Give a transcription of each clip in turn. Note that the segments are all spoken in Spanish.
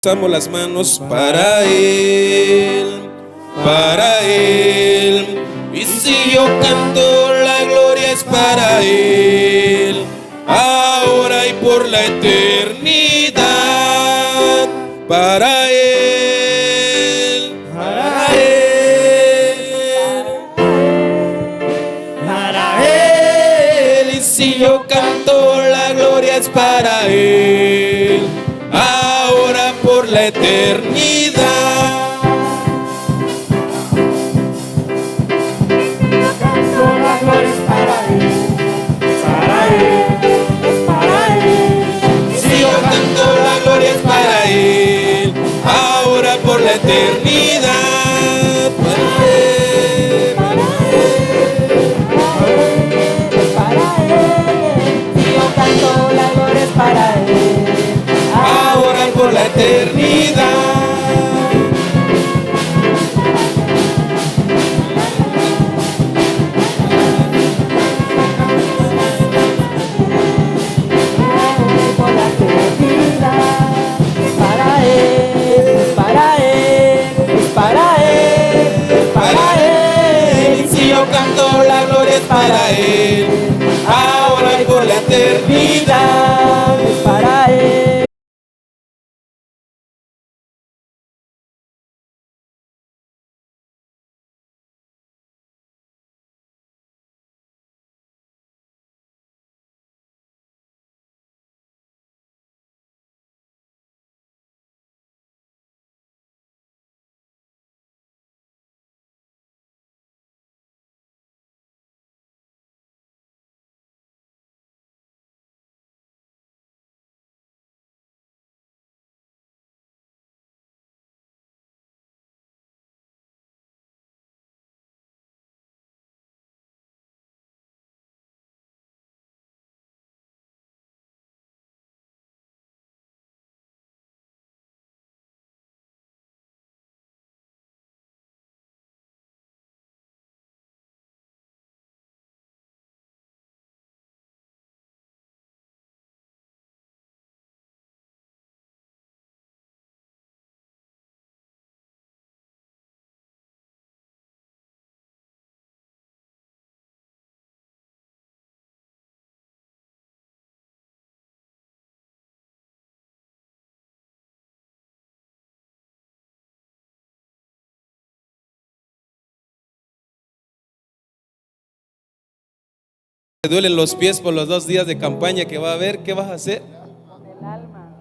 Alzamos las manos para Él, para Él. Y si yo canto, la gloria es para Él, ahora y por la eternidad. Para Él, para Él, para Él. Y si yo canto, la gloria es para Él, ahora por la eternidad. Canto, la gloria es para Él, para Él, es para Él. Si yo canto, la gloria es para Él, ahora por la eternidad. Para Él, Para Él. Si yo canto, la gloria es para Él, ahora por la eternidad. por la eternidad. Para Él, es para Él, es para Él, es para Él. Y si yo canto, la gloria es para Él, ahora y por la eternidad. Es para Él. ¿Te duelen los pies por los 2 días de campaña que va a haber? ¿Qué vas a hacer? Con el alma.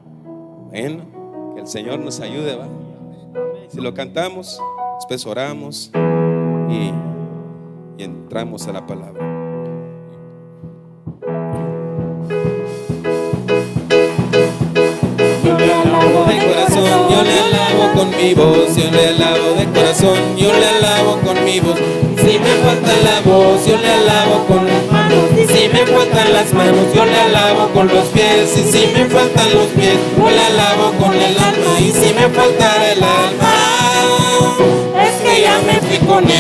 Bueno, que el Señor nos ayude, ¿va? Si lo cantamos, después oramos y entramos a la palabra. Yo le alabo de corazón, yo le alabo con mi voz, yo le alabo de corazón, yo le alabo con mi voz. Si me falta la voz, yo le alabo con las manos. Y si me faltan las manos, yo le alabo con los pies. Y si me faltan los pies, yo le alabo con el alma. Y si me faltara el alma, es que ya me fui con Él.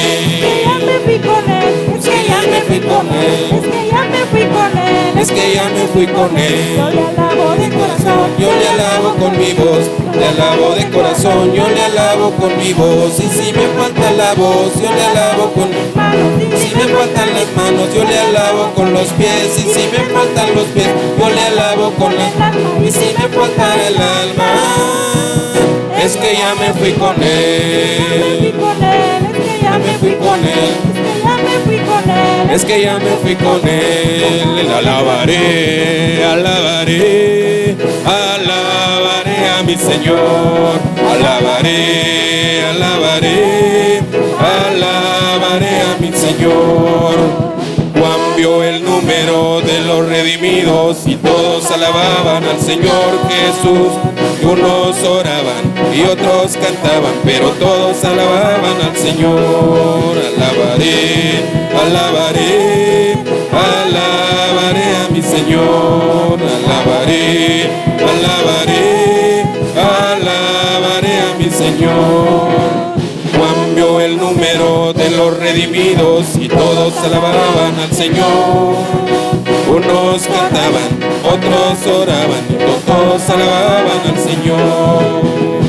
Es que ya me fui con Él. Es que ya me fui con Él. Es que ya me fui con Él. Yo le alabo de corazón. Yo le alabo con mi voz, le alabo de corazón, yo le alabo con mi voz. Y si me falta la voz, yo le alabo con mis manos. Si me faltan las manos, yo le alabo con los pies. Y si me faltan los pies, yo le alabo con las manos. Y si me falta el alma, es que ya me fui con Él. Ya me fui con Él. Es que ya me fui con Él. Es que ya me fui con Él. Le alabaré, alabaré, alabaré a mi Señor. Alabaré, alabaré, alabaré a mi Señor. Juan vio el número de los redimidos y todos alababan al Señor Jesús. Y unos oraban y otros cantaban, pero todos alababan al Señor. Alabaré, alabaré, alabaré a mi Señor. Alabaré, alabaré, alabaré a mi Señor. Juan vio el número de los redimidos y todos alababan al Señor. Unos cantaban, otros oraban, todos alababan al Señor.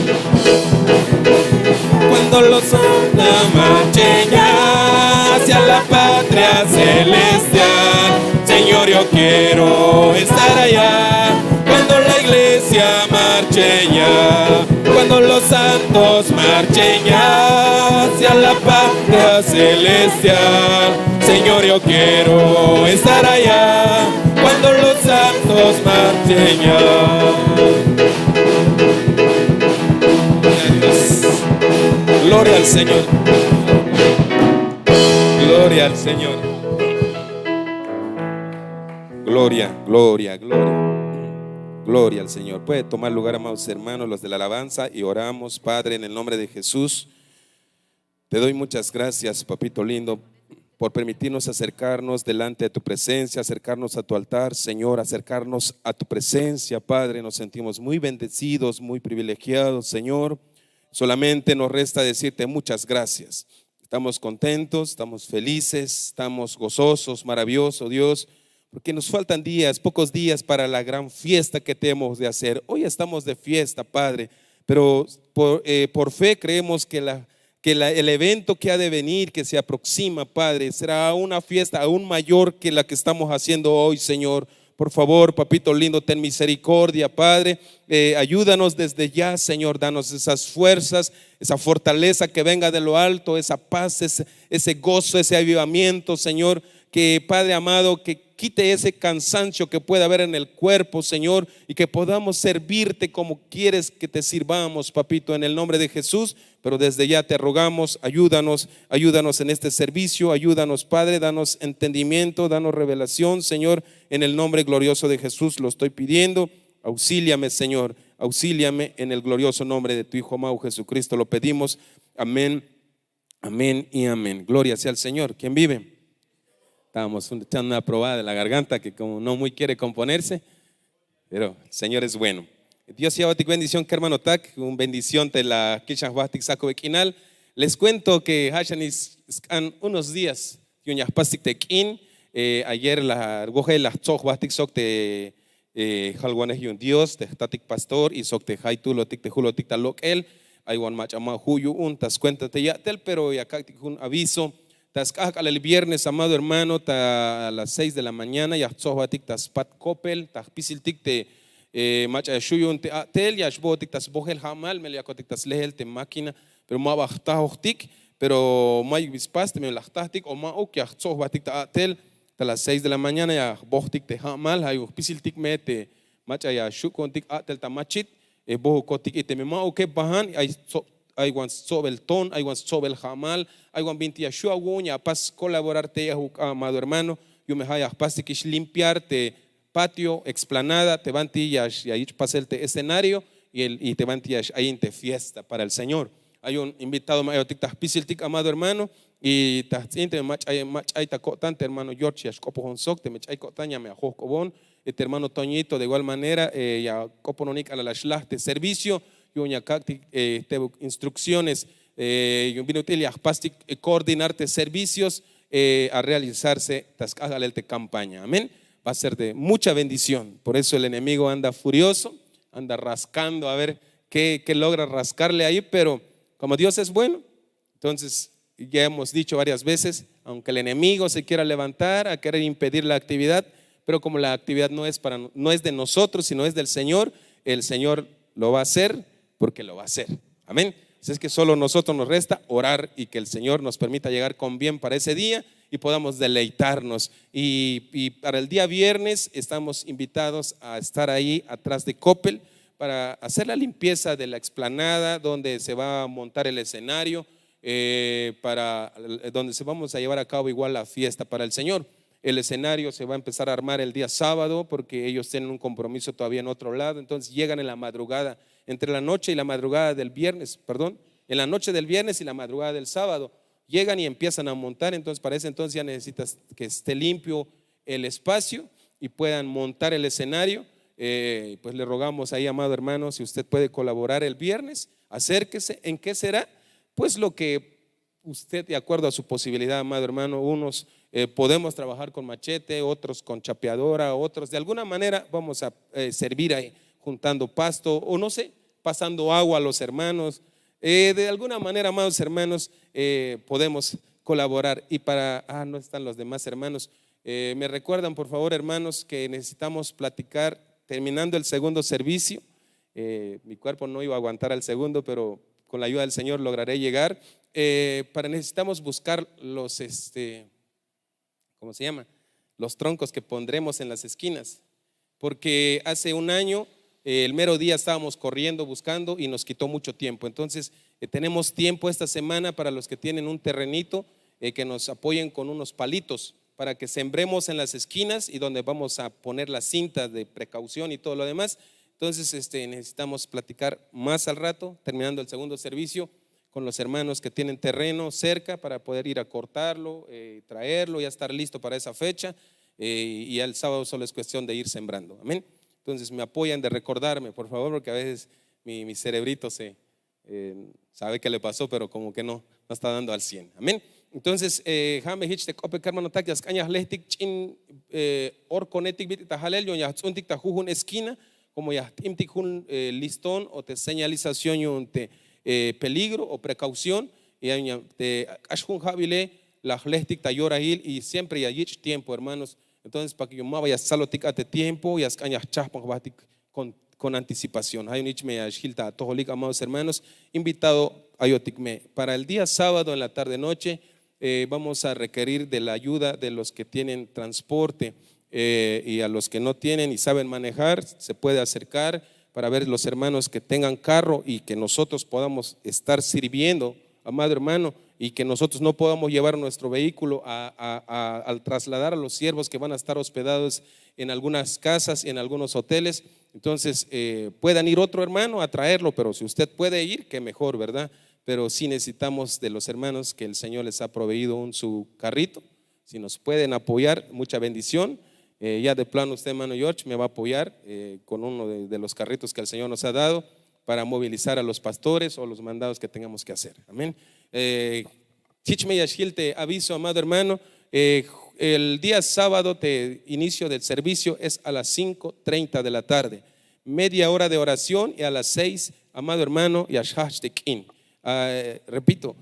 cuando los santos marchen ya hacia la patria celestial. Señor, yo quiero estar allá cuando la iglesia marche ya, cuando los santos marchen ya hacia la patria celestial. Señor, yo quiero estar allá cuando los santos marchen ya. Gloria al Señor. Gloria al Señor. Gloria, gloria, gloria. Gloria al Señor. Puede tomar lugar, amados hermanos, los de la alabanza, y oramos. Padre, en el nombre de Jesús, te doy muchas gracias, papito lindo, por permitirnos acercarnos delante de tu presencia, acercarnos a tu altar, Señor, acercarnos a tu presencia, Padre. Nos sentimos muy bendecidos, muy privilegiados, Señor. Solamente nos resta decirte muchas gracias. Estamos contentos, estamos felices, estamos gozosos, maravilloso, Dios, porque nos faltan días, pocos días para la gran fiesta que tenemos de hacer. Hoy estamos de fiesta, Padre, pero por fe creemos que el evento que ha de venir, que se aproxima, Padre, será una fiesta aún mayor que la que estamos haciendo hoy, Señor. Por favor, papito lindo, ten misericordia, Padre. Ayúdanos desde ya, Señor. Danos esas fuerzas, esa fortaleza que venga de lo alto, esa paz, ese gozo, ese avivamiento, Señor. Que, Padre amado, que quite ese cansancio que pueda haber en el cuerpo, Señor, y que podamos servirte como quieres que te sirvamos, papito, en el nombre de Jesús. Pero desde ya te rogamos, ayúdanos en este servicio, ayúdanos, Padre, danos entendimiento, danos revelación, Señor, en el nombre glorioso de Jesús lo estoy pidiendo. Auxíliame, Señor, auxíliame en el glorioso nombre de tu Hijo amado Jesucristo, lo pedimos. Amén, amén y amén. Gloria sea al Señor. ¿Quién vive? Estábamos echando una probada de la garganta que como no muy quiere componerse, pero el Señor es bueno. Dios sea bendición, que hermano Tak, un bendición de la Kishas Bastik Saco Bequinal. Les cuento que Hashanis han unos días, Yuñas Pastik Tekin, ayer la goje las Tzog Bastik Sok de Halguanes Yun Dios, de Tatik Pastor, y Sok de Haitulo Tik de Julo Tik Talok El, Aywan Machama Huyu un, tas cuéntate ya tel, pero ya un aviso. El viernes, amado hermano, a las 6 de la mañana, ya Tzog tas Pat Kopel, tas Pisiltik de macha shuyun te atel ya shbotik tas bohel hamal meliakotik tas lehel te máquina pero ma bajtahotik pero may bispas te me lajtatik o ma ok ya tzog batik ta atel a las 6 de la mañana ya bohtik te hamal hay pisiltik me te macha ya shukontik atel ta machit bohokotik y te me ma ok bahan hay wan sobel ton hay wan sobel hamal hay wan 20 ya shuagun ya pas colaborarte ya amado hermano yo me haya pastikish limpiarte patio, explanada, te van y ahí pasa el escenario y te van ahí en te fiesta para el Señor. Hay un invitado mayor, amado hermano, y hay tante hermano George, Copo Honsok, te me hay cotaña me ajoscobón, este hermano Toñito de igual manera, ya Copo Nonik a la shlacht de servicio, yo ya cacti instrucciones, yo vino a pastic coordinarte servicios a realizarse tascágale te campaña. Amén. Va a ser de mucha bendición. Por eso el enemigo anda furioso, anda rascando a ver qué logra rascarle ahí, pero como Dios es bueno, entonces ya hemos dicho varias veces, aunque el enemigo se quiera levantar a querer impedir la actividad, pero como la actividad no es de nosotros, sino es del Señor, el Señor lo va a hacer porque lo va a hacer. Amén. Así es que solo nosotros nos resta orar y que el Señor nos permita llegar con bien para ese día y podamos deleitarnos. Y para el día viernes estamos invitados a estar ahí atrás de Coppel para hacer la limpieza de la explanada donde se va a montar el escenario, para donde se vamos a llevar a cabo igual la fiesta para el Señor. El escenario se va a empezar a armar el día sábado porque ellos tienen un compromiso todavía en otro lado, entonces llegan en la madrugada, entre la noche y la madrugada del viernes, en la noche del viernes y la madrugada del sábado, llegan y empiezan a montar. Entonces para ese entonces ya necesitas que esté limpio el espacio y puedan montar el escenario. Pues le rogamos ahí, amado hermano, si usted puede colaborar el viernes, acérquese. ¿En qué será? Pues lo que usted, de acuerdo a su posibilidad, amado hermano, unos podemos trabajar con machete, otros con chapeadora, otros de alguna manera vamos a servir ahí, juntando pasto o no sé, pasando agua a los hermanos. De alguna manera, amados hermanos, podemos colaborar. Y no están los demás hermanos. Me recuerdan, por favor, hermanos, que necesitamos platicar terminando el segundo servicio. Mi cuerpo no iba a aguantar al segundo, pero con la ayuda del Señor lograré llegar. Necesitamos buscar los, ¿cómo se llama? Los troncos que pondremos en las esquinas, porque hace un año, el mero día estábamos corriendo, buscando y nos quitó mucho tiempo. Entonces, tenemos tiempo esta semana para los que tienen un terrenito, que nos apoyen con unos palitos para que sembremos en las esquinas y donde vamos a poner las cintas de precaución y todo lo demás. Entonces, necesitamos platicar más al rato, terminando el segundo servicio, con los hermanos que tienen terreno cerca para poder ir a cortarlo, traerlo, ya estar listo para esa fecha, y el sábado solo es cuestión de ir sembrando. Amén. Entonces me apoyan de recordarme, por favor, porque a veces mi cerebrito sabe qué le pasó, pero como que no está dando al 100. Amén. Entonces, jame hichte kope karmanotak yas cañas lehtik chin orconetic bit tajalel yon yahtzuntik tajujun esquina, como yahtimtik un listón o te señalización yon te peligro o precaución, y te ashun javile la lehtik tayorahil, y siempre ya yich tiempo, hermanos. Entonces, para que yo me vaya salotik ate tiempo, y cañas chaspan con anticipación. Hay un ichme ashilta tojolik, amados hermanos, invitado a yotikme. Para el día sábado en la tarde noche, vamos a requerir de la ayuda de los que tienen transporte, y a los que no tienen y saben manejar, se puede acercar para ver los hermanos que tengan carro y que nosotros podamos estar sirviendo, amado hermano, y que nosotros no podamos llevar nuestro vehículo al trasladar a los siervos que van a estar hospedados en algunas casas, en algunos hoteles. Entonces, puedan ir otro hermano a traerlo, pero si usted puede ir, qué mejor, ¿verdad? Pero sí necesitamos de los hermanos que el Señor les ha proveído su carrito. Si nos pueden apoyar, mucha bendición. Ya de plano usted, hermano George, me va a apoyar con uno de los carritos que el Señor nos ha dado para movilizar a los pastores o los mandados que tengamos que hacer. Amén. Chichme Yashil, te aviso, amado hermano, el día sábado de inicio del servicio es a las 5:30 de la tarde, media hora de oración, y a las 6, amado hermano, Yashash Tekin. Repito,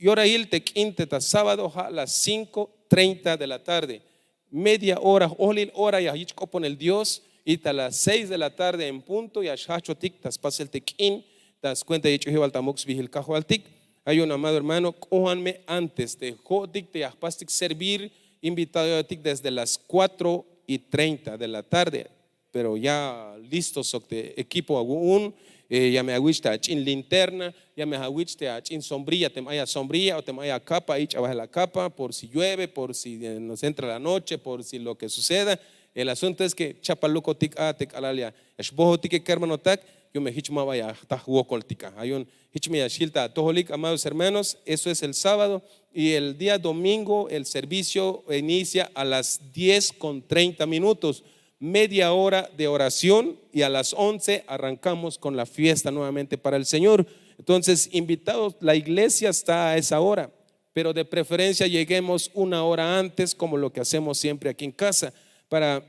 Yorail Tekin teta sábado a las 5:30 de la tarde, media hora, hora y con el Dios, y a las 6 de la tarde en punto, y a Shachotik, tas pasel Tekin, tas cuenta de hecho, Altamux Vigil Cajo Altik. Hay un amado hermano, cójanme antes de Jodik, de Aspastik servir, invitado a Tik desde las 4:30 de la tarde, pero ya listos de equipo aún. Ya me agüiste a chin linterna, ya me agüiste a chin sombrilla, te maya sombrilla o te maya capa, y abajo la capa, por si llueve, por si nos entra la noche, por si lo que suceda. El asunto es que chapaluco tik tek alalia, esbojo tik kermanotak, yo me hichma vaya tahuocoltica. Hay un hichme ashilta toholik, amados hermanos. Eso es el sábado, y el día domingo el servicio inicia a las 10:30, media hora de oración, y a las 11 arrancamos con la fiesta nuevamente para el Señor. Entonces, invitados, la iglesia está a esa hora, pero de preferencia lleguemos una hora antes, como lo que hacemos siempre aquí en casa, para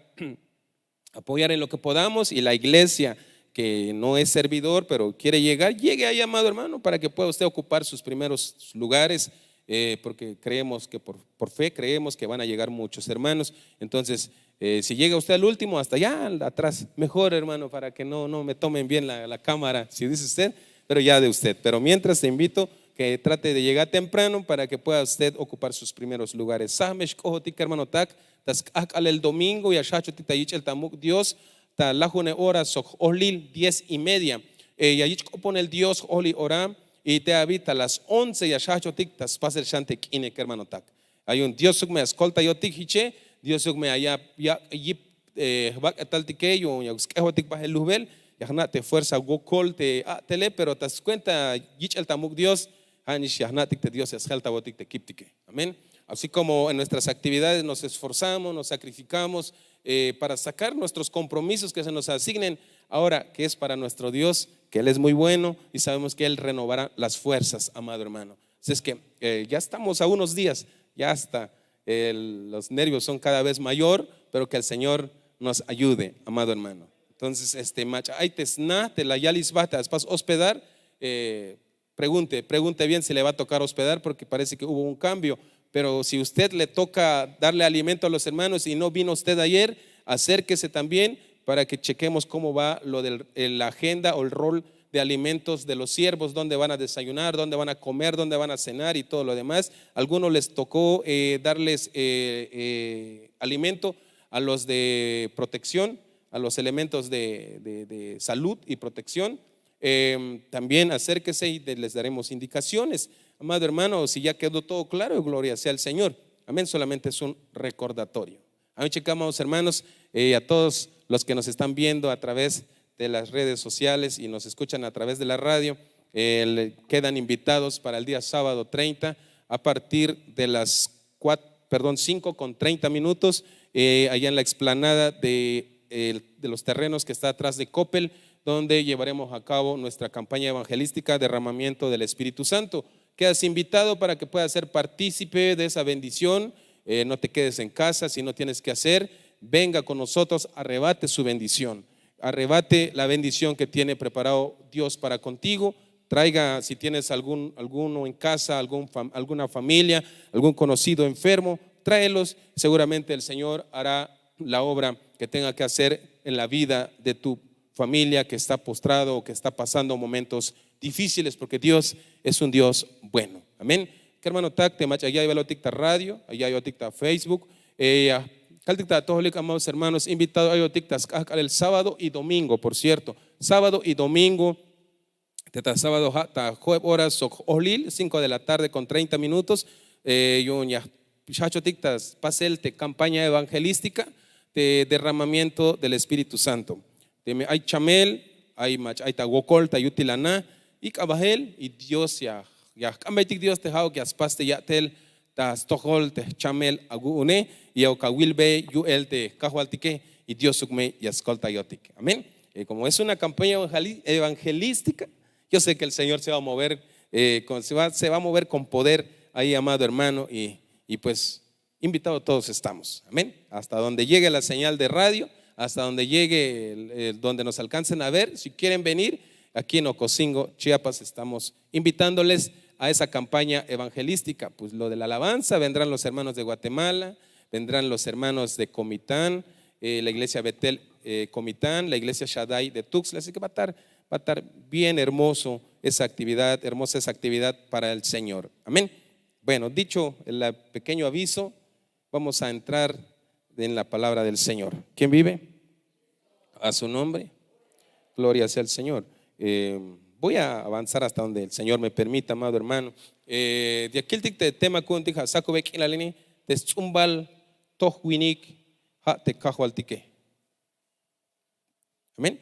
apoyar en lo que podamos. Y la iglesia que no es servidor pero quiere llegar, llegue ahí, amado hermano, para que pueda usted ocupar sus primeros lugares, porque creemos que por fe creemos que van a llegar muchos hermanos. Entonces, si llega usted al último, hasta allá atrás, mejor, hermano, para que no me tomen bien la cámara, si dice usted, pero ya de usted. Pero mientras, te invito que trate de llegar temprano para que pueda usted ocupar sus primeros lugares. Hermano Tak, el domingo, y el Tamuk Dios, ta lajune hora sok olil 10:30. Yayich pone el Dios oli ora, y te habita a las 11 y ashachotik tas pasel shantek inek, hermano Tak. Hay un Dios me escolta yo tichiche, Dios me allá ya yip bak tal tike yo yauskehotik bajel lubel, yahna te fuerza gokol te tele, pero tas cuenta yich el Tamuk Dios, hanish yahnatik te Dios es helta botik te kiptike. Amén. Así como en nuestras actividades nos esforzamos, nos sacrificamos para sacar nuestros compromisos que se nos asignen, ahora que es para nuestro Dios, que Él es muy bueno y sabemos que Él renovará las fuerzas, amado hermano. Así es que ya estamos a unos días, ya hasta los nervios son cada vez mayor, pero que el Señor nos ayude, amado hermano. Entonces, macha, ay tesna, te la yalis bata, vas hospedar, pregunte bien si le va a tocar hospedar, porque parece que hubo un cambio. Pero si usted le toca darle alimento a los hermanos y no vino usted ayer, acérquese también para que chequemos cómo va lo de la agenda o el rol de alimentos de los siervos, dónde van a desayunar, dónde van a comer, dónde van a cenar y todo lo demás. A algunos les tocó darles alimento a los de protección, a los elementos de salud y protección. También acérquese y les daremos indicaciones. Amado hermano, si ya quedó todo claro, gloria sea al Señor. Amén, solamente es un recordatorio. Amén, checamos hermanos, a todos los que nos están viendo a través de las redes sociales y nos escuchan a través de la radio, quedan invitados para el día sábado 30 a partir de las 5:30 allá en la explanada de los terrenos que está atrás de Coppel, donde llevaremos a cabo nuestra campaña evangelística derramamiento del Espíritu Santo. Quedas invitado para que puedas ser partícipe de esa bendición. No te quedes en casa si no tienes que hacer. Venga con nosotros, arrebate su bendición, arrebate la bendición que tiene preparado Dios para contigo. Traiga, si tienes alguno en casa, alguna familia, algún conocido enfermo, tráelos. Seguramente el Señor hará la obra que tenga que hacer en la vida de tu familia que está postrado o que está pasando momentos difíciles, porque Dios es un Dios bueno. Amén. Que hermano tacte mach allá iba ticta radio, allá yo ticta Facebook, calticta todos los amados hermanos invitados a tictas el sábado y domingo, por cierto, sábado y domingo, teta sábado hasta horas olil 5 de la tarde con 30 minutos. Yo ya chacho tictas pasel de campaña evangelística de derramamiento del Espíritu Santo. Hay chamel, hay tagokol, tayutilana, y cabajel, y Dios ya cambiatik Dios te hao que aspaste ya tel, tas tohol te chamel agune, y au kawilbe yu el te kahualtique, y Dios sukme y ascolta yotik. Amén. Como es una campaña evangelística, yo sé que el Señor se va a mover, se va a mover con poder ahí, amado hermano, y pues invitados todos estamos. Amén. Hasta donde llegue la señal de radio, hasta donde llegue, donde nos alcancen a ver, si quieren venir, aquí en Ocosingo, Chiapas, estamos invitándoles a esa campaña evangelística. Pues lo de la alabanza, vendrán los hermanos de Guatemala, vendrán los hermanos de Comitán, la iglesia Betel Comitán, la iglesia Shaddai de Tuxtla, así que va a estar bien hermosa esa actividad para el Señor. Amén. Bueno, dicho el pequeño aviso, vamos a entrar en la palabra del Señor. ¿Quién vive? A su nombre. Gloria sea al Señor. Voy a avanzar hasta donde el Señor me permita, amado hermano. De aquí el tema contigo, saco ve que la línea de zumbal tohwinik ha te cajualtique. Amén.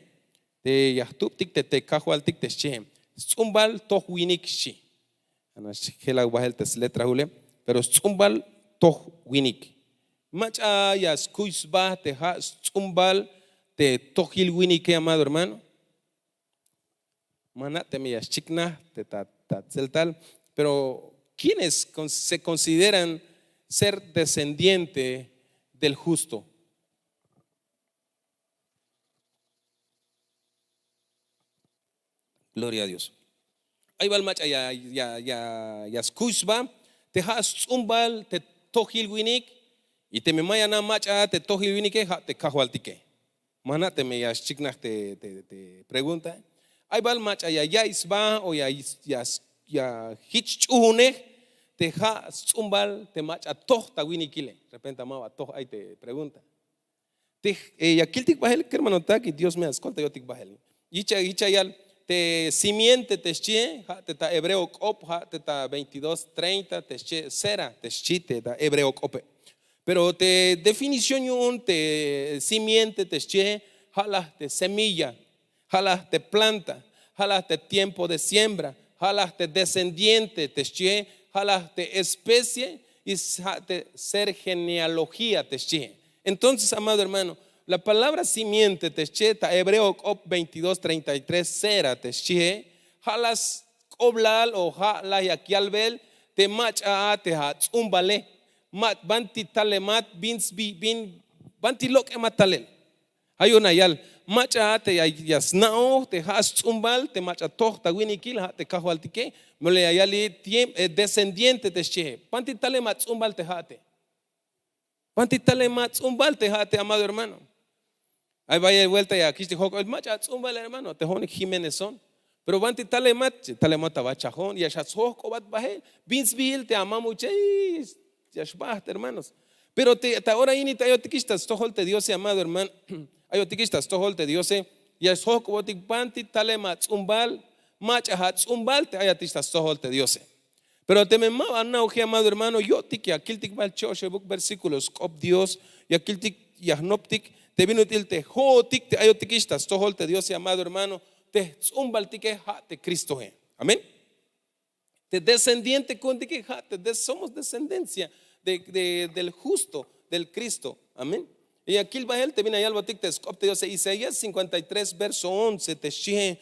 De yahtub te cajualtic te che. Zumbal tohwinik shi. Ana shela wahel te letra hule, pero zumbal tohwinik. Macha ya skuisba te ha zumbal te tohil winik, amado hermano. Manate me chikna te tal, pero ¿quiénes se consideran ser descendiente del justo? Gloria a Dios. Ahí va el macha ya skuisba te ha zumbal te tohil winik y te me mayana macha te tohil winik te cajualtique. Manate me chikna te pregunta. Hay balmach ya isba o ya hichune te ha zumbal te mach a toh ta winikile. De repente amaba toh ahí te pregunta. Te ya kiltik bahel que hermano ta que Dios me escolta yo tik bahel. Yicha yal te simiente te chie te ta hebreo cop te ta 22:30 te chie cera te chite ta hebreo cope. Pero te definición te simiente te chie jala te semilla. Jalas te planta, jalas te tiempo de siembra, jalas te descendiente, te chie, jalas te especie y te ser genealogía te chie. Entonces, amado hermano, la palabra simiente te chie, ta hebreo 22:33 cera te chie, jalas oblal o jalas yaquialbel te macha te hats mat banti talemat bin banti lok ematalel. Hay una yal, macha te yasnao, te has zumbal, te macha toch, ta winikil, te cajualtique, mole ayali descendiente te che. Pantitale matzumbal te hate. Pantitale matzumbal te hate, amado hermano. Ahí vaya de vuelta y aquí te joco, el macha zumbal hermano, te jone Jiménez son. Pero pantitale mata bachajón, y ashazoj cobat baje, binsbil te amamos, yashbaht hermanos. Pero ahora ini te ayotikistas, tojolte Dios, amado hermano. Ayotikistas tojolte Dios, yashoj cobotik panti tale matzumbal, macha hatzumbal te ayotistas tojolte Dios. Pero te me amado hermano, yo tiki akiltik bal choshe book versículos cop Dios, y akiltik yahnoptik, te vino te jotik te ayotikistas tojolte Dios, amado hermano, te zumbal tike te Cristo. Amén. Te descendiente con tike somos descendencia del justo, del Cristo. Amén. Y aquí el Bajel te viene allá al botic te escopte Dios. Isaías 53 verso 11 te shie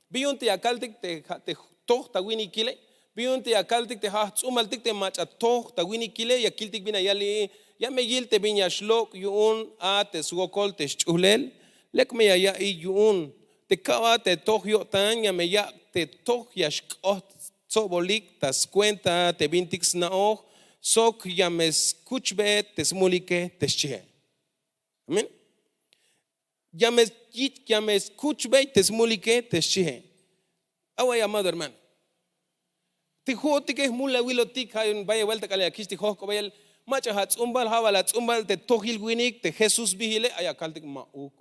bionte akaltik te toch ta wini kile bionte akaltik te ha zumaltik te macha toch ta wini kile y aquí tik viene allá li ya me gil te viña shlok yun a te sugokol te chulel lek me allá y yun te kaba te toch yo tan ya me ya te toch yashkot sobolik tas cuenta te vintix naoj sok ya me escuchbe te smulike te che. Amén. Ya me escuchbe te smulike te che. Agua amado hermano. Te joti que es mula wilotik hay vaya vuelta que le aquí te joco vaya el macha hat umbal havala umbal te tojil winik te Jesús vigile ay akaltik mauk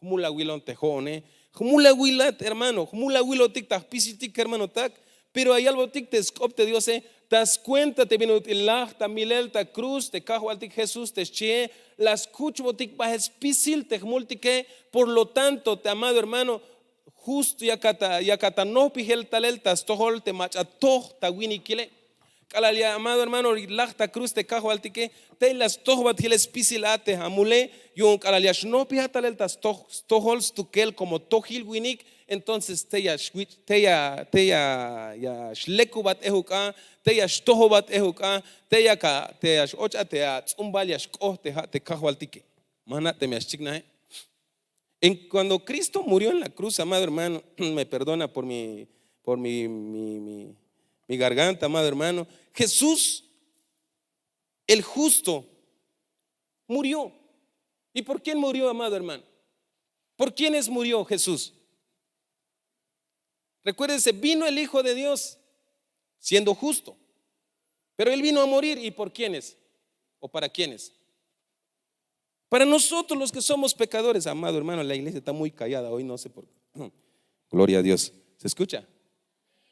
mula wilon te jone mula wilat hermano mula wilotik ta pisitik hermano tak. Pero hay algo tic te escopte Dios, das cuenta te vino el ta milel ta cruz te cajo altic Jesús te che las cuchbotic bajes pisil te multique. Por lo tanto, te amado hermano, justo yakata no pigel talel tas tohol te macha toh ta winikile. Calalia amado hermano ta cruz te cajo altique te las tohbat hiles pisilate amule yon calalia no pija talel tas tohol stukel como tohil winik. Entonces te ya shlekubat ehuka, te ya shtohobat ehuka, te ya ocha te ya tzumbal ya shkoh te kahualtique. Mana te me ashigna. Cuando Cristo murió en la cruz, amado hermano, me perdona por mi garganta, amado hermano. Jesús, el justo, murió. ¿Y por quién murió, amado hermano? ¿Por quiénes murió Jesús? Recuérdense, vino el Hijo de Dios siendo justo, pero Él vino a morir. ¿Y por quiénes? ¿O para quiénes? Para nosotros los que somos pecadores, amado hermano. La iglesia está muy callada hoy, no sé por qué. Gloria a Dios. ¿Se escucha?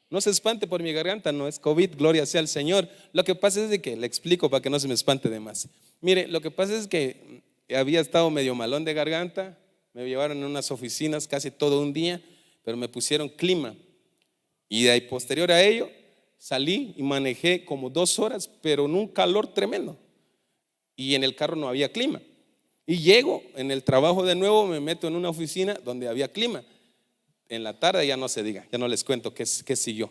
No se espante por mi garganta, no es COVID, gloria sea al Señor. Lo que pasa es de que, le explico para que no se me espante de más. Mire, lo que pasa es que había estado medio malón de garganta, me llevaron en unas oficinas casi todo un día, pero me pusieron clima. Y de ahí posterior a ello salí y manejé como 2 horas, pero en un calor tremendo. Y en el carro no había clima. Y llego en el trabajo de nuevo, me meto en una oficina donde había clima. En la tarde ya no se diga, ya no les cuento qué siguió.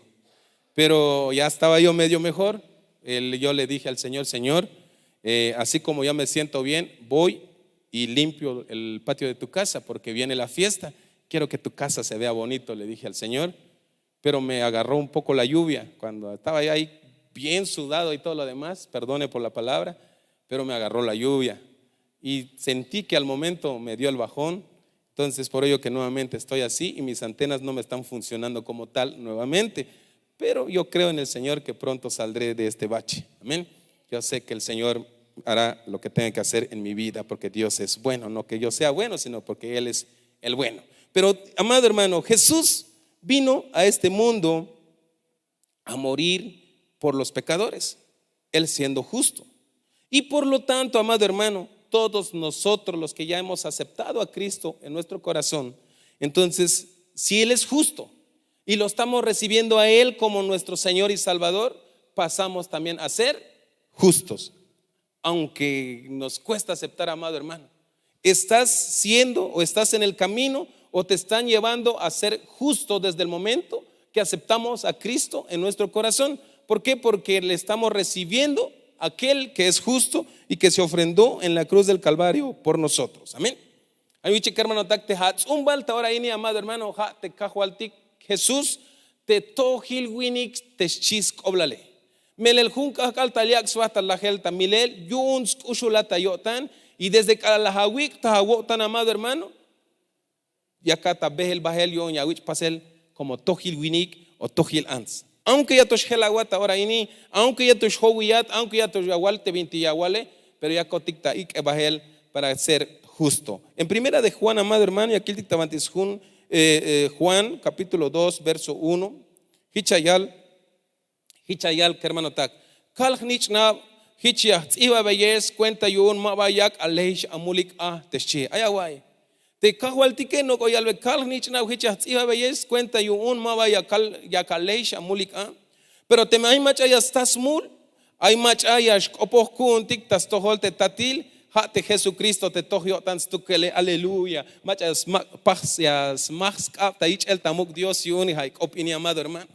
Pero ya estaba yo medio mejor. Yo le dije al Señor, Señor, así como ya me siento bien, voy y limpio el patio de tu casa porque viene la fiesta. Quiero que tu casa se vea bonito, le dije al Señor. Pero me agarró un poco la lluvia cuando estaba ahí bien sudado y todo lo demás, perdone por la palabra, pero me agarró la lluvia y sentí que al momento me dio el bajón. Entonces por ello que nuevamente estoy así y mis antenas no me están funcionando como tal nuevamente, pero yo creo en el Señor que pronto saldré de este bache. Amén. Yo sé que el Señor hará lo que tenga que hacer en mi vida porque Dios es bueno, no que yo sea bueno, sino porque Él es el bueno. Pero amado hermano, Jesús vino a este mundo a morir por los pecadores, Él siendo justo. Y por lo tanto, amado hermano, todos nosotros los que ya hemos aceptado a Cristo en nuestro corazón, entonces si Él es justo y lo estamos recibiendo a Él como nuestro Señor y Salvador, pasamos también a ser justos, aunque nos cuesta aceptar, amado hermano. ¿Estás siendo o estás en el camino o te están llevando a ser justo desde el momento que aceptamos a Cristo en nuestro corazón? ¿Por qué? Porque le estamos recibiendo a aquel que es justo y que se ofrendó en la cruz del Calvario por nosotros. Amén. Hay un chico hermano tak te hats un balta ahora ini amado hermano ha te cajualtik Jesús te tohil winik te chis oblale. Melel junca caltaliak swata la gelta milel yuns ushulata yotan y desde que la hawik ta hawotan amado hermano y acá ta behel bahel yon ya wich pasel como tohil winik o tohil ans. Aunque ya tosh helawata ahora ini, aunque ya tosh howiyat, aunque ya tosh yawal te vinti yawale, pero ya kotikta ik ebahel para ser justo. En primera de Juan, amado hermano, y aquí el dictabantes Juan, capítulo 2, verso 1. Hichayal, que hermano tak. Kalhnich na, hichya, iba beyes, cuenta yun, mabayak, aleish, amulik, teschi. Ayaway. Te kahualtike no koyalbe kalhnich na, hichya, iba beyes, cuenta yun, mabayak, aleish, amulik, pero te me hay machaya estás mul, hay machaya, opoh kuntik, tas toholte tatil. Te Jesucristo te tohio tan stukele aleluya machas paxias max kapta ich el tamuk Dios yuni haik opini amado hermano.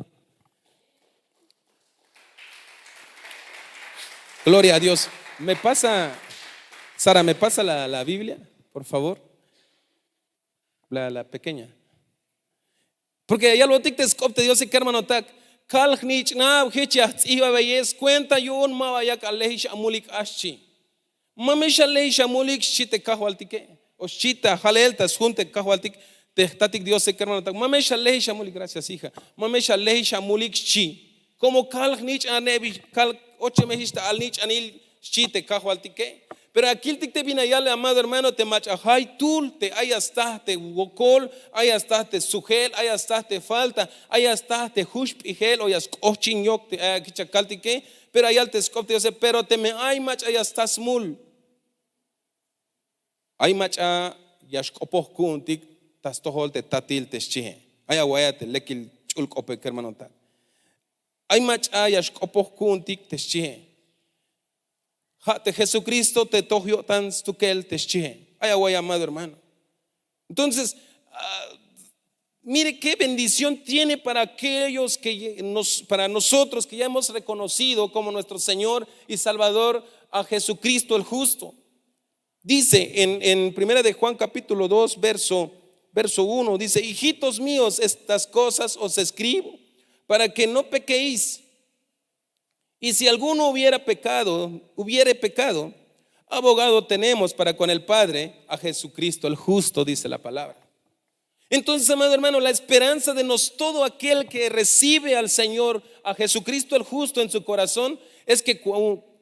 Gloria a Dios. Me pasa Sara, me pasa la Biblia, por favor. La pequeña. Porque ya lo dictes copte Dios y que hermano tak kalhnich na hicha iba beyes cuenta yun mawayak alehish amulik ashi. Mamesha leisha mulik shite kahualtike o shita halelta junte kahualtik te tatik Dios se kermano tak mamesha leisha mulik gracias hija mamesha leisha mulik shi como kalnich anebi kal oche mejista alnich anil shite kahualtike pero aquí te vina ya le amado hermano te machajai tul te ayasta te wokol ayasta te sugel ayasta te falta ayasta te hushp igel o yas ochin yok te kichakaltike pero ayal te scop Dios pero te me ay mach ayasta smul. Ay macha yashkopoh kuntik tas tohol te tatil te shchihe. Ay awayate lekil chulk ope hermano tak. Ay macha yashkopoh kuntik te shchihe. Ha te Jesucristo te tohio tan stukel te shchihe. Ay away amado hermano. Entonces, mire qué bendición tiene para aquellos para nosotros que ya hemos reconocido como nuestro Señor y Salvador a Jesucristo el justo. Dice en primera de Juan capítulo 2 verso 1 dice: hijitos míos, estas cosas os escribo para que no pequéis, y si alguno hubiere pecado, abogado tenemos para con el Padre, a Jesucristo el justo, dice la palabra. Entonces, amado hermano, la esperanza de todo aquel que recibe al Señor, a Jesucristo el justo en su corazón, es que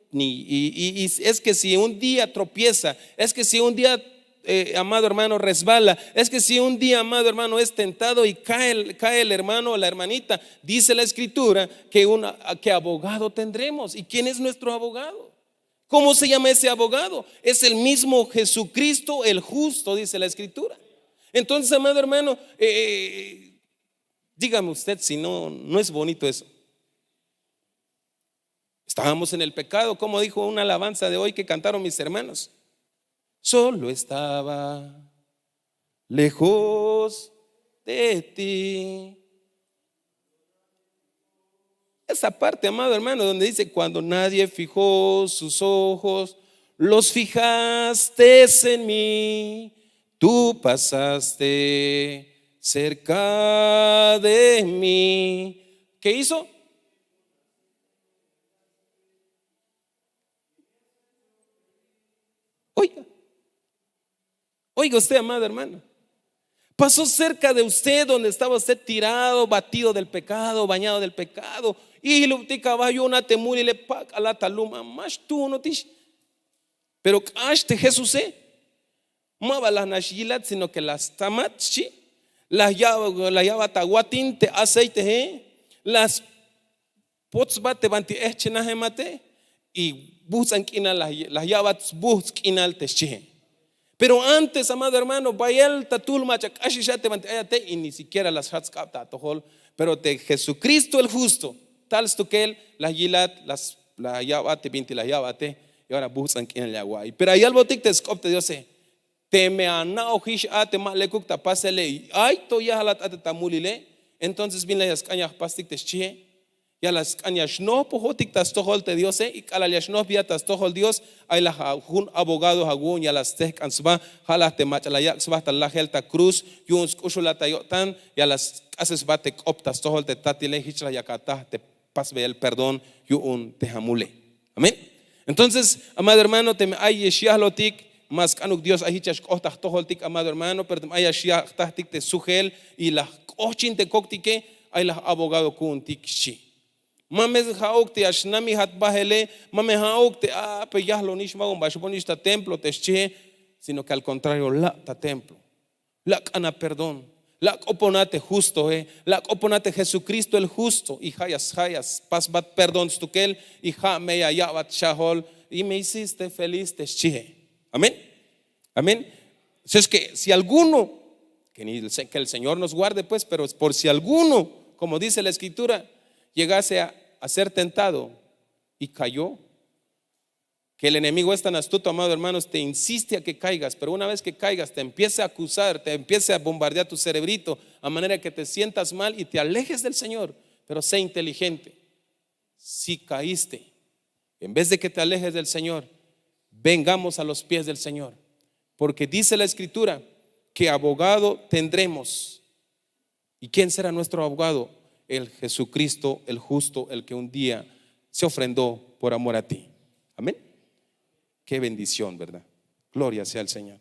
es que si un día tropieza, es que si un día amado hermano resbala, es que si un día amado hermano es tentado y cae el hermano o la hermanita, dice la escritura que abogado tendremos. ¿Y quién es nuestro abogado? ¿Cómo se llama ese abogado? Es el mismo Jesucristo el justo, dice la escritura. Entonces, amado hermano, dígame usted si no es bonito eso. Estábamos en el pecado, como dijo una alabanza de hoy que cantaron mis hermanos. Solo estaba lejos de ti. Esa parte, amado hermano, donde dice: cuando nadie fijó sus ojos, los fijaste en mí. Tú pasaste cerca de mí. ¿Qué hizo? Oiga usted, amado hermano, pasó cerca de usted donde estaba usted tirado, batido del pecado, bañado del pecado, y lo te caballo una temur y le pac a la taluma más tú no tish. Pero ashte Jesús maba las nashilat, sino que las tamat las llava taguatin te aceite las pots bate banti echena mate y busan kina las llava bus kinal te chihe. Pero antes, amado hermano, bayel tatul machak ashishate banti y ni siquiera las hats kapta tohol, pero de Jesucristo el justo, tal stukel las yilat la llava te binti la llava te y ahora busan kinal yaguay. Pero ahí al botik te scopte Dios te me ana ojish ate malekuk tapasele ay to yahalat ate tamulile. Entonces viene las cañas pastik te chihe Ya las cañas no pojotic tas tojol te Dios y calalias no via tas tojol Dios hay la un abogado hagun ya las tech ansba halas te machalaya sba ta la gelta cruz yuns ushula tayotan ya las haces bate optas tojol te tatile hichla yakata te pasbe el perdón yun te hamule. Amén. Entonces, amado hermano, te hay yeshialotik más canuk Dios ahichas kohtas tojoltik, amado hermano, pero te hay yeshiatik te sugel y la ochin te koktique hay la abogado kuntik shi. Mames hauk te ashnami hat bahele, mames hauk te pe yahlo nishma un bashponista templo te che, sino que al contrario la ta templo. La cana perdón, la oponate justo, la oponate Jesucristo el justo, y hayas, pasbat perdón stukel, y ha me yabat shahol, y me hiciste feliz te che. Amén. Amén. Es que si alguno, que el Señor nos guarde pues, pero es por si alguno, como dice la Escritura, llegase a ser tentado y cayó, que el enemigo es tan astuto, amado hermanos, te insiste a que caigas, pero una vez que caigas te empiece a acusar, te empiece a bombardear tu cerebrito a manera que te sientas mal y te alejes del Señor. Pero sé inteligente. Si caíste, en vez de que te alejes del Señor, vengamos a los pies del Señor, porque dice la Escritura que abogado tendremos. ¿Y quién será nuestro abogado? El Jesucristo, el justo, el que un día se ofrendó por amor a ti. Amén. Qué bendición, ¿verdad? Gloria sea al Señor.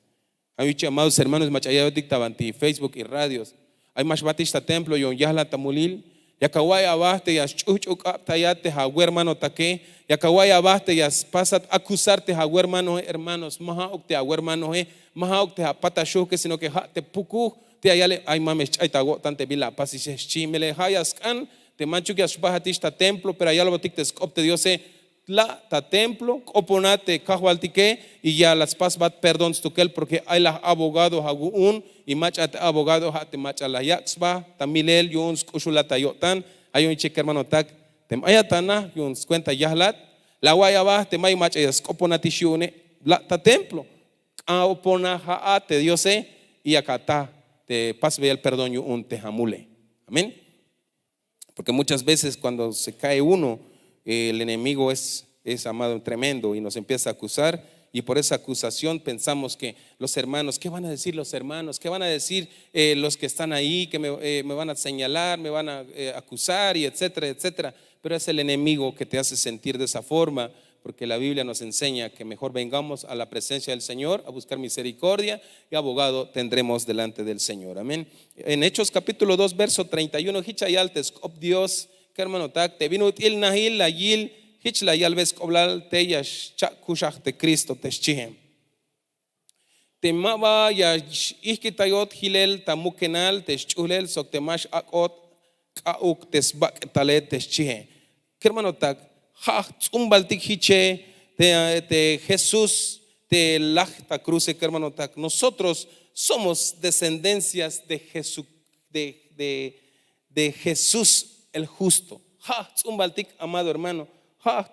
Hay muchos amados hermanos machayados dictabanti, Facebook y radios. Hay más batista templo, yon yahla tamulil. Yakawai abaste ya chuchuk aptayate hagu hermano taque. Yakawai abaste ya pasat acusarte hagu hermanos. Maha ukte hagu hermano maha ukte ha patashu que sino que ha te puku. Te ayale ay mames chaitago tante bila pasiches chimele hayas kan te manchu que asbahatista templo pero allá lo botictes opte Dios la ta templo oponate cajualtique y ya las pas bat perdón stukel porque hay la abogado hagu un y machat abogado hate macha la yaxba tamilel yuns kushulata yotan hay un chique hermano tak tem ayatana yuns cuenta yahlat la guayaba te may macha yas oponati shune la ta templo opona haate Dios y acá te pasbe el perdón un te jamule. Amén. Porque muchas veces cuando se cae uno, el enemigo es amado tremendo y nos empieza a acusar, y por esa acusación pensamos que los hermanos, ¿qué van a decir los hermanos? ¿Qué van a decir los que están ahí? Que me van a señalar, me van a acusar y etcétera, etcétera. Pero es el enemigo que te hace sentir de esa forma, porque la Biblia nos enseña que mejor vengamos a la presencia del Señor, a buscar misericordia, y abogado tendremos delante del Señor. Amén. En Hechos capítulo 2 verso 31, hichayaltes ob Dios, que hermano tak, te vino il nahil la yil, hichla yalves koblal te yash chakushach te Cristo te shihem. Te maba ya ihkitayot hilel tamukenal te shulel sok te mash akot kauk te sbak talet te shihem. Que hermano tak, umbaltik hiche de Jesús de lachta cruce, que hermano tak. Nosotros somos descendencias de Jesús, de Jesús el justo. Umbaltik, amado hermano,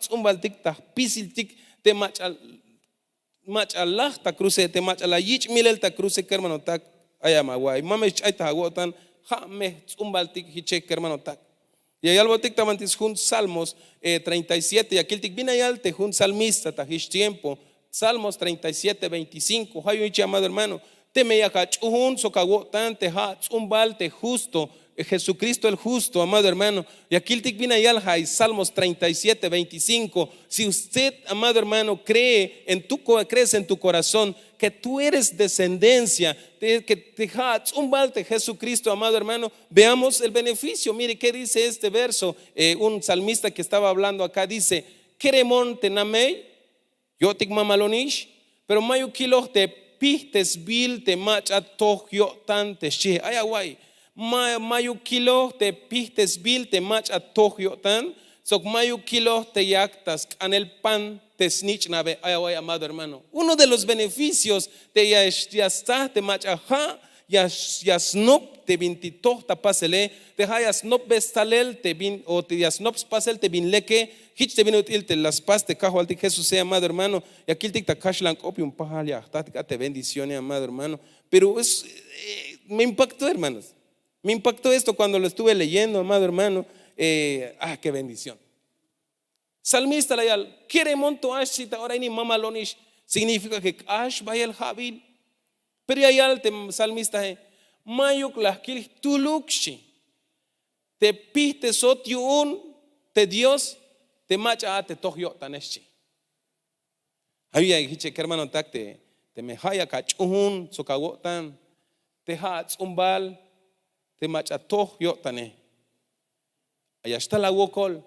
umbaltik ta pisiltik te machalachta cruce, te machalayich milel ta cruce, que hermano tak. Ayamaguay, mames chaita agotan, me umbaltik hiche, que hermano tak. Y hay algo tic tamantis jun Salmos 37 y aquí el tic vina yalte jun salmista tajish tiempo Salmos 37 25 hayo ichi amado hermano te me yakachun sokago tante ha umbalte justo Jesucristo el justo, amado hermano. Y aquí el tic vina yalja y Salmos 37 25. Si usted, amado hermano, crees en tu corazón que tú eres descendencia que te umbalte Jesucristo, amado hermano, veamos el beneficio. Mire qué dice este verso. Un salmista que estaba hablando acá dice: Keremon te namei, yo tic mamalonish, pero mayu kilo te pistes bil te macha toh yo tan te she ayaguay. Mayu kilo te pistes bil te macha toh yo tan, sok mayu kilo te yaktas anel pan te snitch nave ayaguay, amado hermano. Uno de los beneficios de ya está te macha ha ya snop te vintitoh tapasele te ha ya snop bestalel te bin o te ya snop pasel te bin leke hich te vinutil te las pas te cajo alti Jesús sea, amado hermano. Y aquí el tic takashlan opium pahalia te bendiciones, amado hermano. Pero me impactó, hermanos. Me impactó esto cuando lo estuve leyendo, amado hermano. qué bendición. Salmista layal, quiere monto ashita ahora ni mamalonish, significa que ash vaya el habil. Pero yayal te salmista mayuk las kil tulukshi, te piste sotiun, te Dios, te macha te tohyo taneshi. Había dicho que hermano tacte, te me haya cachuhun, socawotan, te hats umbal, te macha tohyo tane. Allá está la wokol.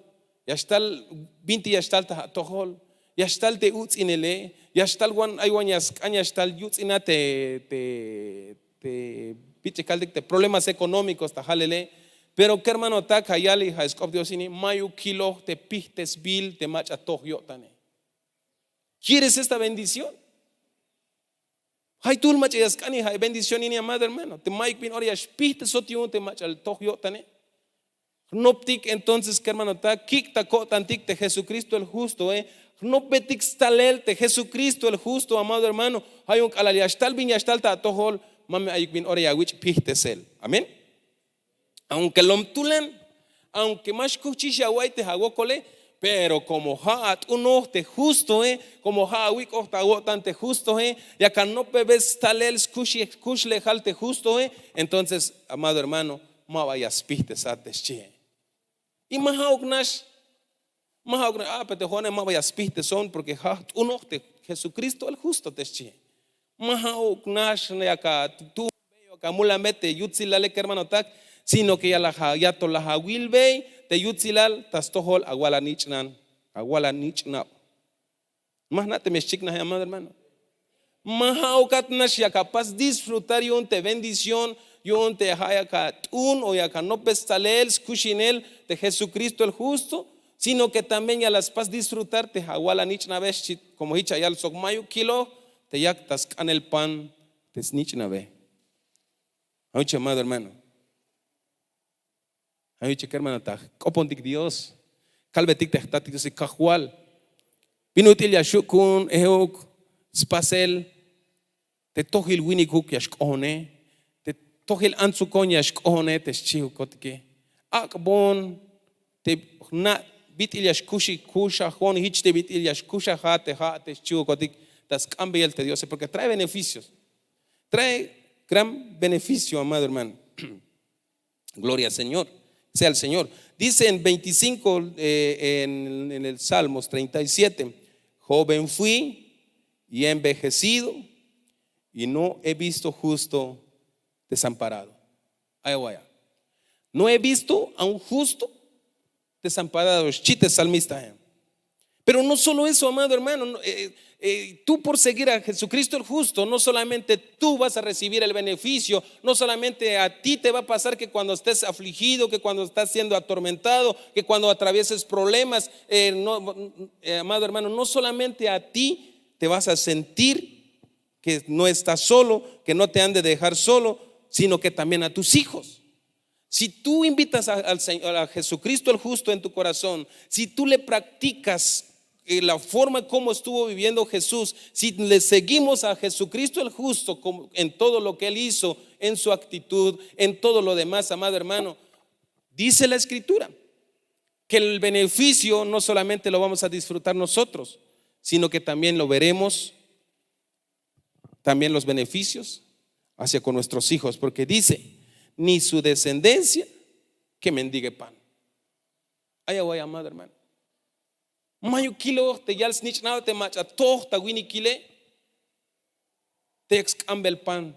Ya está el binti, ya está el tohol, ya está el teuts inele, ya está el wan aywañas caña, está el yuts inate piche calde te problemas económicos tajalele, pero que hermano taca yali ha escop diosini mayu kilo te pistes bil te macha tohyo tane. ¿Quieres esta bendición? Hay tul macha yaskani hay bendición ni amado hermano, te mayu pin ori pistes sotiu te macha el tohyo tane. Noptik entonces que hermano ta kikta kotantik te Jesucristo el justo nopetik stalel te Jesucristo el justo amado hermano hay un alaliastal viñastal ta tohol mame ayuk bin ore yawich pihtesel amén. Aunque lomtulen aunque más kuchish yawaite hagokole pero como hat uno te justo como ha wik ohtagotan te justo ya que no bebes talel kush lejal te justo entonces amado hermano ma vayas pihtesat chie. Y mahaugnash pero te jone ma vayas piste son porque uno de Jesucristo el justo te chie. Mahaugnash ne acá tú acá mulamete yutzilale que hermano tak sino que ya la to la hawilbey te yutzilal tastohol aguala nichna. Más nate me chikna amado hermano. Mahaukatnash ya capaz disfrutar y un te bendición yo te haya un o ya no pestalel escuchinel de Jesucristo el justo, sino que también ya las pas disfrutar te hawala nichna vez como dicha ya el sokmayu kilo te yaktas can el pan te nichna ve. Oye amado hermano, oye que hermano ta copontic Dios, calvetic te tatic Dios cajual, pinutil ya shukun euk spasel te tohil winikuk yashkone. Tohil ansu konyash kohone te chihu kotke akbon te na bitilyash kushi kusha hon hich te bitilyash kusha hate chihu kotik tas cambia el te Dios porque trae beneficios, trae gran beneficio amado hermano. Gloria al Señor, sea el Señor. Dice en 25 en el Salmos 37, joven fui y he envejecido y no he visto justo desamparado. No he visto a un justo desamparado. Chiste salmista. Pero no solo eso, amado hermano, tú por seguir a Jesucristo el justo, no solamente tú vas a recibir el beneficio, no solamente a ti te va a pasar que cuando estés afligido, que cuando estás siendo atormentado, que cuando atravieses problemas, amado hermano, no solamente a ti te vas a sentir que no estás solo, que no te han de dejar solo, sino que también a tus hijos. Si tú invitas a Jesucristo el justo en tu corazón, si tú le practicas la forma como estuvo viviendo Jesús, si le seguimos a Jesucristo el justo en todo lo que él hizo, en su actitud, en todo lo demás, amado hermano, dice la Escritura que el beneficio no solamente lo vamos a disfrutar nosotros, sino que también lo veremos, también los beneficios hacia con nuestros hijos, porque dice, ni su descendencia que mendigue pan. Ay, amado hermano. Mayu kilo te yal snitch nada te macha toh ta wini kile te excambia el pan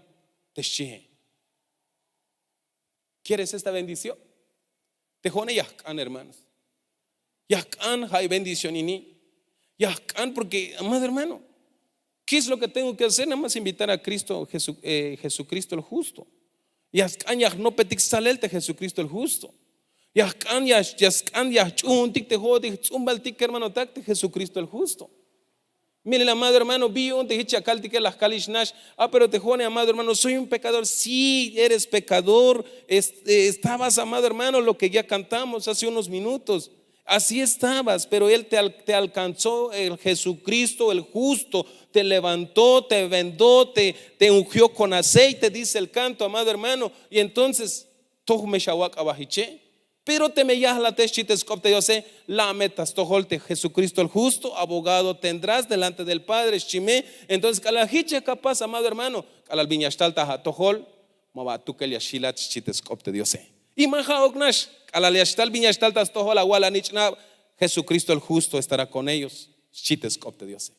te she. ¿Quieres esta bendición? Te jone yahkan hermanos. Yahkan hay bendición ini. Yahkan porque amado hermano, ¿qué es lo que tengo que hacer? Nada más invitar a Cristo, Jesucristo el justo. Yahkan yah no petik salelte Jesucristo el justo. Yahkan yah chuntik te jodi tzumbaltik hermano takte Jesucristo el justo. Mire el amado hermano, vi un te hichakal que las kalishnash. Pero te jone amado hermano, soy un pecador. Sí, eres pecador. Estabas amado hermano, lo que ya cantamos hace unos minutos. Así estabas, pero Él te alcanzó, el Jesucristo, el justo, te levantó, te vendó, te ungió con aceite, dice el canto, amado hermano. Y entonces, Pero te me la teschites copte yo sé, la metas tojolte Jesucristo el justo, abogado tendrás delante del Padre, shime. Entonces, calajiche capaz, amado hermano, calal viñastalta tojol, mova tu que le shilat chites copte Dios sé. Y maja ognash, calal yastal viñastaltas tojol aguala nichna, Jesucristo el justo estará con ellos, chites copte Dios sé.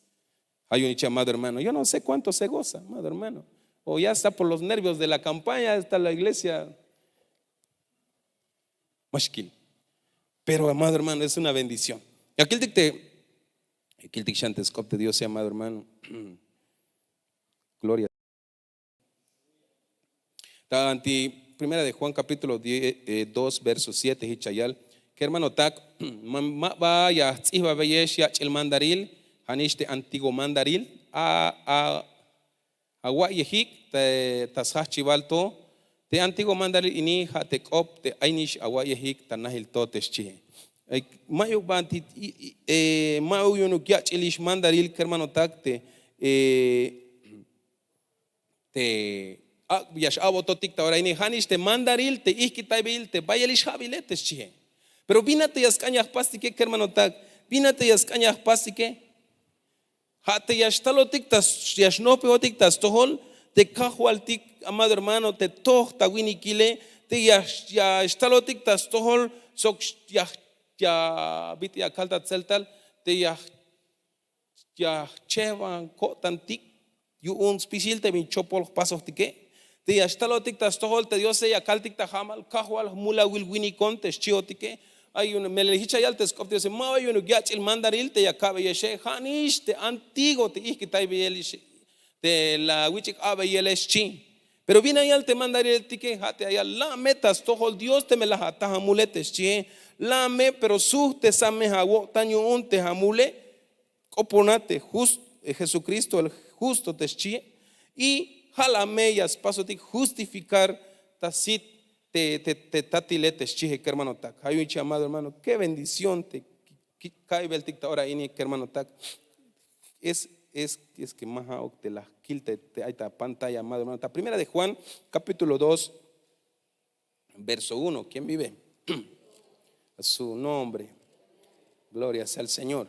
Hay un nicho, amado hermano, yo no sé cuánto se goza, amado hermano, o ya está por los nervios de la campaña, está la iglesia. Pero amado hermano, es una bendición. Aquel tic chantes copte Dios sea, amado hermano. Gloria. Anti primera de Juan capítulo 2 verso 7 hichayal. Que hermano tak va ya iba beyesh ya el mandaril haniste antiguo mandaril a yehik te tasach chivalto. Te antiguo mandaril ini hatek op te ainish awayehik tanahil toteschi. Mayo banti mayo yunu gyach ilish mandaril kermano takte te yash abototik ta oraini hanish te mandaril te iskitaibil te bayelish habileteschi. Pero vinate yaskanyah pastike kermano tak vinate yaskanyah pastike hate yashtalotik tas yashnope otik tas tohol te kahualtik, amado hermano, te toh ta winikile, te ya stalotik tas tohol sok ya bit ya kalta tseltal, te ya chevan kotantik, yu un spisil te bin chopol pasos tike, te ya stalotik tas tohol te diose ya kaltik ta hamal kahual mula wil winikon te chiotike. Hay un melehicha y altes copte se ma hay un gyach el mandaril te ya cabe yeshe hanish te antiguo te iskitai belish de la wichik aba y el eschin. Pero viene ahí al te mandaré el tique, hate allá la metas tojo Dios te me la hata amuletes chi, la me pero su te same hawo taño un te hamule oponate Jesucristo el justo te chi y jalamellas paso te justificar tasit te tatiletes chi hermano tak. Hay un amado hermano, qué bendición te cae el tic ahora ini hermano tak. Es que más de la quilte te hay pantalla, amado hermano. Primera de Juan, capítulo 2, verso 1. ¿Quién vive? A su nombre. Gloria sea al Señor.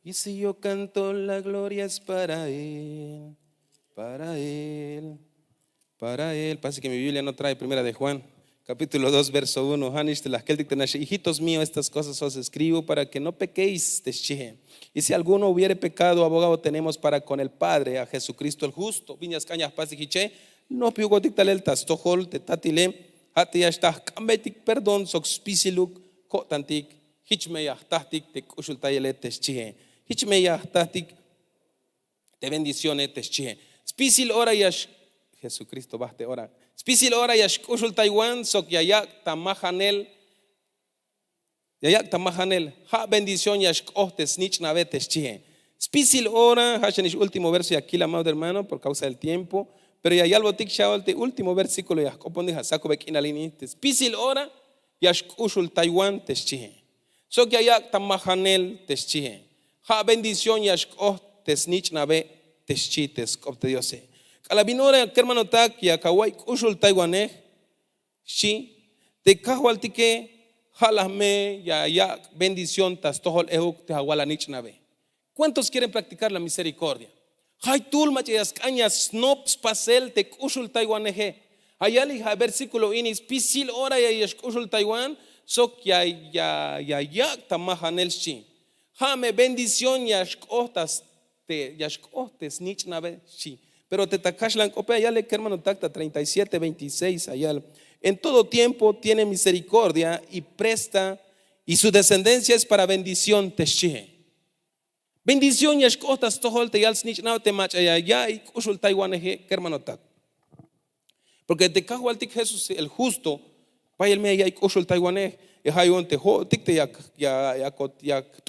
Y si yo canto, la gloria es para Él, para Él, para Él. Parece que mi Biblia no trae Primera de Juan. Capítulo 2, verso 1. Hijitos míos, estas cosas os escribo para que no pequéis. Y si alguno hubiere pecado, abogado tenemos para con el Padre, a Jesucristo el justo. Viñas cañas paz y no piugo dictalel tastohol te tatile hati yashtah kambetik perdón soxpisiluk kotantik hichmeyah tahtik te kushultayele teschihe hichmeyah tahtik te bendiciones teschihe spisil ora yash Jesucristo baste ora. Spisil ora yash kushul Taiwan sok yayak tamahanel ha bendición yash kohtes nich navetes chie. Spisil ora hashanish último verso y aquí la amado hermano por causa del tiempo, pero ya algo tik shaolte último versículo yash kopon deja saco bekin alini. Spisil ora yash kushul Taiwan teschie. Sok yayak tamahanel teschie. Ha bendición yash kohtes nich nave teschites kopte Diose. Calabinora, que hermano tak, ya kawai kushul taiwaneh, shi, te kahualtique, jalame, ya bendición, tas tohol ehuk, te hawala nichnabe. ¿Cuántos quieren practicar la misericordia? Hay tulma, yas cañas, snops, pasel, te kushul taiwaneje. Ayali, versículo inis, pisil ora ya kushul taiwan, sok ya, tamahanel shi. Jame bendición, yashkohtas, te yashkohtes nichnabe, shi. Pero te takashlan copia ya le hermano tacta 37, 26 allá. En todo tiempo tiene misericordia y presta y su descendencia es para bendición teshe. Bendición ya escotas tohol te yal snitch now te mach allá y kushul taiwaneje hermano tac. Porque te cajo al tic Jesús el justo, pa el me allá y kushul taiwanej. Hay un te tic ya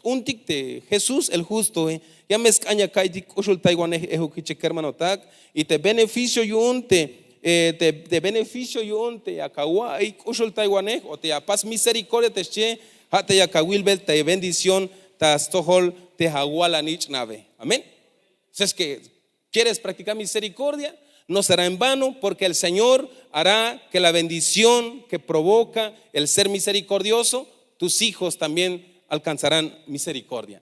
un tic te Jesús el justo ya me escaña kai tic ushul taiwaneh ejukiche hermano tak y te beneficio yunte te beneficio yunte ya kawa y ushul taiwaneh o te paz misericordia te che hate ya kawilbel te bendición tas tohol te hawala nich nave. Amén. Es que quieres practicar misericordia, No será en vano, porque el Señor hará que la bendición que provoca el ser misericordioso, tus hijos también alcanzarán misericordia.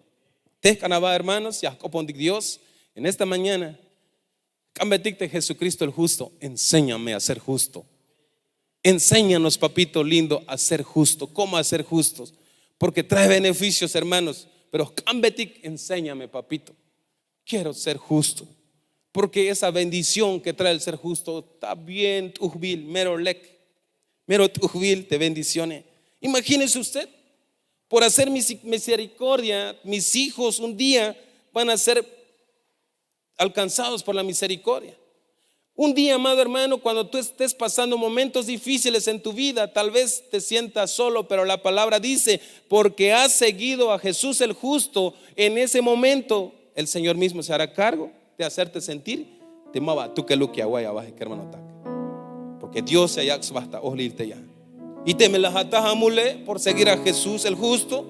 Tezcanabá, hermanos, Yacopondic Dios, en esta mañana, Cambeticte Jesucristo el justo, enséñame a ser justo. Enséñanos, papito lindo, a ser justo. ¿Cómo a ser justos? Porque trae beneficios, hermanos. Pero Cambetic, enséñame, papito. Quiero ser justo. Porque esa bendición que trae el ser justo está bien, Tujbil, mero lek, mero Tujbil te bendicione. Imagínese usted, por hacer misericordia, mis hijos un día van a ser alcanzados por la misericordia. Un día, amado hermano, cuando tú estés pasando momentos difíciles en tu vida, tal vez te sientas solo, pero la palabra dice, porque has seguido a Jesús el justo, en ese momento el Señor mismo se hará cargo de hacerte sentir te mava tú que lo que aguaya baje que hermano taque, porque Dios se haya basta oslirte ya y te me las atas amule por seguir a Jesús el justo.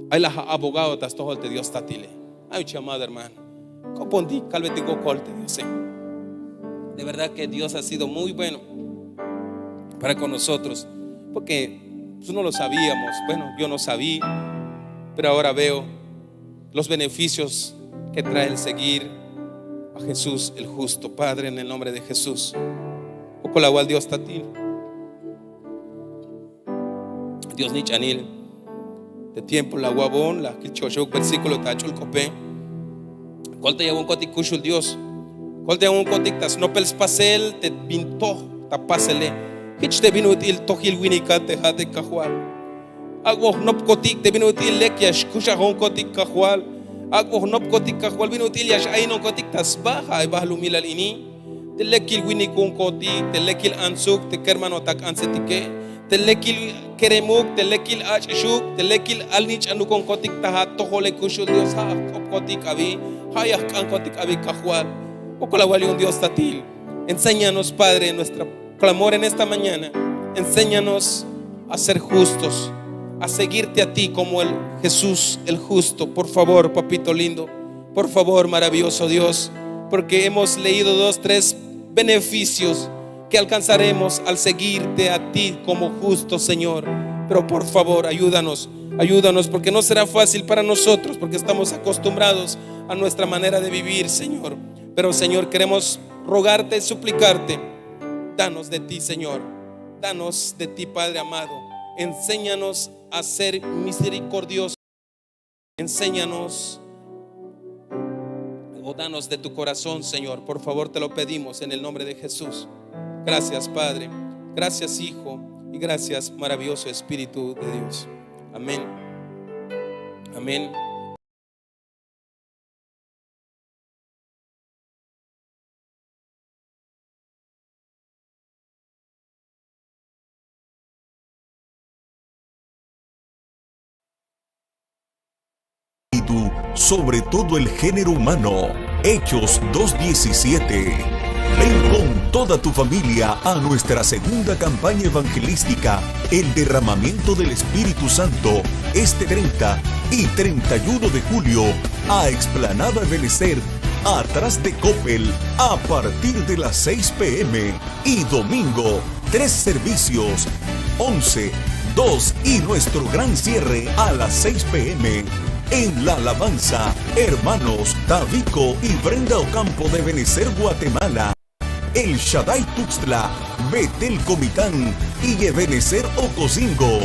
Hay las abogados tas tojolte Dios tatile. Ay, chamado hermano, copondi calvetico colte Dios. De verdad que Dios ha sido muy bueno para con nosotros, porque pues no lo sabíamos. Bueno, yo no sabía, pero ahora veo los beneficios que trae el seguir a Jesús el justo. Padre, en el nombre de Jesús, o con la cual Dios tatil Dios ni chanil de tiempo la guabón la kilchoshok versículo tachul cope cuál te llevó un cotic cushul Dios cuál te llevó un cotic tas no pels pasel te pinto tapasele hich te vino til tohil winika te jate cajual agua no cotic te vino til lekiash kushahon cotic cajual agua no cotic cajual vino til yash ay no cotic tas baja ay bahlu milal ini te lekil winikun cotic te lekil ansuk te kermano tak ansetike te lekil keremuk te lekil ashuk te lekil alnich anukon cotic tahat tohole kushul Dios ha cotic abi hayah kan cotic abi cajual o con la un Dios tatil. Enséñanos, Padre, nuestro clamor en esta mañana. Enséñanos a ser justos, a seguirte a ti como el Jesús el justo. Por favor, papito lindo, por favor, maravilloso Dios, porque hemos leído 2, 3 beneficios que alcanzaremos al seguirte a ti como justo, Señor. Pero por favor, ayúdanos, porque no será fácil para nosotros, porque estamos acostumbrados a nuestra manera de vivir, Señor. Pero, Señor, queremos rogarte, suplicarte, danos de ti, Señor, danos de ti, Padre amado. Enséñanos a ser misericordiosos, enséñanos o danos de tu corazón, Señor. Por favor, te lo pedimos en el nombre de Jesús. Gracias, Padre, gracias, Hijo, y gracias, maravilloso Espíritu de Dios. Amén. Amén. Sobre todo el género humano. Hechos 2:17. Ven con toda tu familia a nuestra segunda campaña evangelística, el derramamiento del Espíritu Santo, este 30 y 31 de julio, a Explanada Ebenecer, atrás de Coppel, a partir de las 6 p.m. y domingo, 3 servicios, 11, 2 y nuestro gran cierre a las 6 p.m. En la alabanza, hermanos Tavico y Brenda Ocampo de Ebenecer, Guatemala, El Shaddai Tuxtla, Betel Comitán y Ebenecer Ocosingo.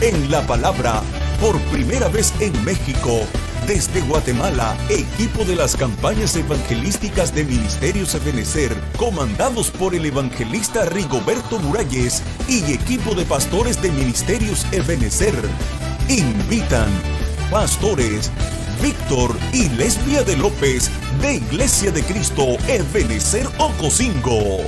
En la palabra, por primera vez en México, desde Guatemala, equipo de las campañas evangelísticas de Ministerios Ebenecer, comandados por el evangelista Rigoberto Muralles y equipo de pastores de Ministerios Ebenecer, invitan pastores Víctor y Lesbia de López de Iglesia de Cristo Ebenecer Ocosingo.